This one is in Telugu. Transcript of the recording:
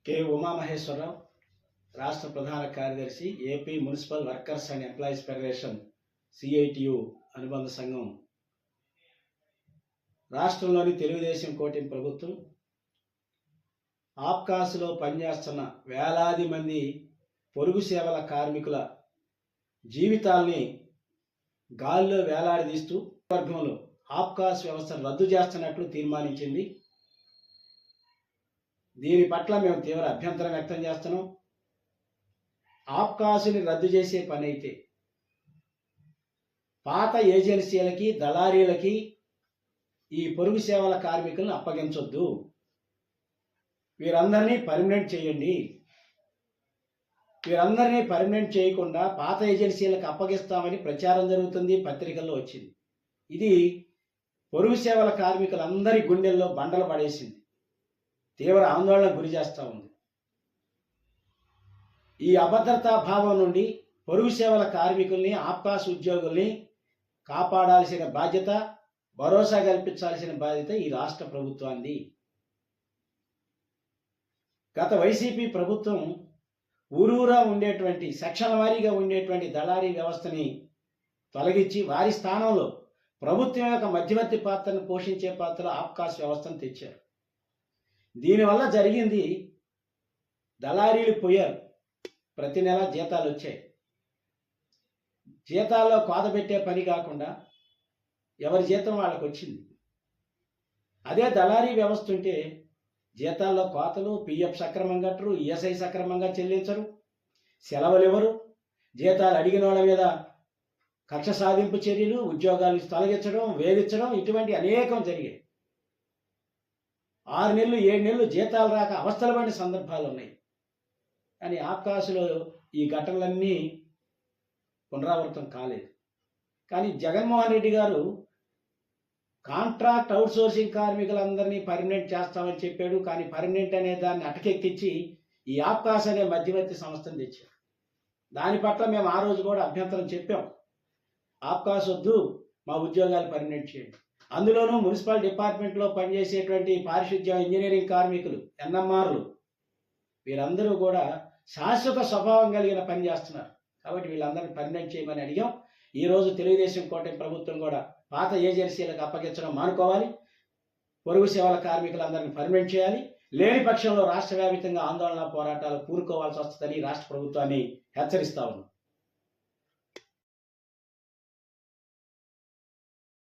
కె ఉమామహేశ్వరరావు, రాష్ట్ర ప్రధాన కార్యదర్శి, AP municipal workers and employees federation CITU అనుబంధ సంఘం. రాష్ట్రంలోని తెలుగుదేశం కూటమి ప్రభుత్వం ఆప్కాస్లో పనిచేస్తున్న వేలాది మంది పొరుగు సేవల కార్మికుల జీవితాల్ని గాల్లో వేలాడదీస్తూ వర్గంలో ఆప్కాస్ వ్యవస్థను రద్దు చేస్తున్నట్లు తీర్మానించింది. దీని పట్ల మేము తీవ్ర అభ్యంతరం వ్యక్తం చేస్తున్నాం. ఆప్కాస్ని రద్దు చేసే పని అయితే పాత ఏజెన్సీలకి, దళారీలకి ఈ పొరుగు సేవల కార్మికులను అప్పగించొద్దు. వీరందరినీ పర్మనెంట్ చేయండి. వీరందరినీ పర్మనెంట్ చేయకుండా పాత ఏజెన్సీలకు అప్పగిస్తామని ప్రచారం జరుగుతుంది, పత్రికల్లో వచ్చింది. ఇది పొరుగు సేవల కార్మికులందరి గుండెల్లో బండలు పడేసింది, తీవ్ర ఆందోళనకు గురి చేస్తూ ఉంది. ఈ అభద్రతా భావం నుండి పొరుగు సేవల కార్మికుల్ని, ఆప్కాస్ ఉద్యోగుల్ని కాపాడాల్సిన బాధ్యత, భరోసా కల్పించాల్సిన బాధ్యత ఈ రాష్ట్ర ప్రభుత్వాన్ని. గత వైసీపీ ప్రభుత్వం ఊరూరా ఉండేటువంటి, సెక్షన్ల వారీగా ఉండేటువంటి దళారీ వ్యవస్థని తొలగించి వారి స్థానంలో ప్రభుత్వం యొక్క మధ్యవర్తి పాత్రను పోషించే పాత్రలో ఆప్కాస్ వ్యవస్థను తెచ్చారు. దీనివల్ల జరిగింది, దళారీలు పోయారు, ప్రతి నెల జీతాలు వచ్చాయి. జీతాల్లో కోత పెట్టే పని కాకుండా ఎవరి జీతం వాళ్ళకు వచ్చింది. అదే దళారీ వ్యవస్థ ఉంటే జీతాల్లో కోతలు, పిఎఫ్ సక్రమంగా కట్టరు, ఈఎస్ఐ సక్రమంగా చెల్లించరు, సెలవులు ఇవ్వరు, జీతాలు అడిగిన వాళ్ళ మీద కక్ష సాధింపు చర్యలు, ఉద్యోగాలు తొలగించడం, వేధించడం, ఇటువంటి అనేకం జరిగాయి. 6 నెలలు 7 నెలలు జీతాలు రాక అవస్థలు పడిన సందర్భాలు ఉన్నాయి. కానీ ఆప్కాస్లో ఈ ఘటనలన్నీ పునరావృతం కాలేదు. కానీ జగన్మోహన్ రెడ్డి గారు కాంట్రాక్ట్ అవుట్సోర్సింగ్ కార్మికులందరినీ పర్మనెంట్ చేస్తామని చెప్పాడు. కానీ పర్మనెంట్ అనే దాన్ని అటకెక్కించి ఈ ఆప్కాస్ అనే మధ్యవర్తి సంస్థను తెచ్చారు. దాని పట్ల మేము ఆ రోజు కూడా అభ్యంతరం చెప్పాం. ఆప్కాస్ వద్దు, మా ఉద్యోగాలు పర్మనెంట్ చేయండి. అందులోనూ మున్సిపల్ డిపార్ట్మెంట్లో పనిచేసేటువంటి పారిశుద్ధ్య, ఇంజనీరింగ్ కార్మికులు, ఎన్ఎంఆర్లు, వీరందరూ కూడా శాశ్వత స్వభావం కలిగిన పని చేస్తున్నారు. కాబట్టి వీళ్ళందరినీ పర్మనెంట్ చేయమని అడిగాం. ఈరోజు తెలుగుదేశం కూటమి ప్రభుత్వం కూడా పాత ఏజెన్సీలకు అప్పగించడం మానుకోవాలి, పొరుగు సేవల కార్మికులందరినీ పర్మనెంట్ చేయాలి. లేని పక్షంలో రాష్ట్ర వ్యాప్తంగా ఆందోళన పోరాటాలు పూనుకోవాల్సి వస్తుందని రాష్ట్ర ప్రభుత్వాన్ని హెచ్చరిస్తా ఉన్నాం.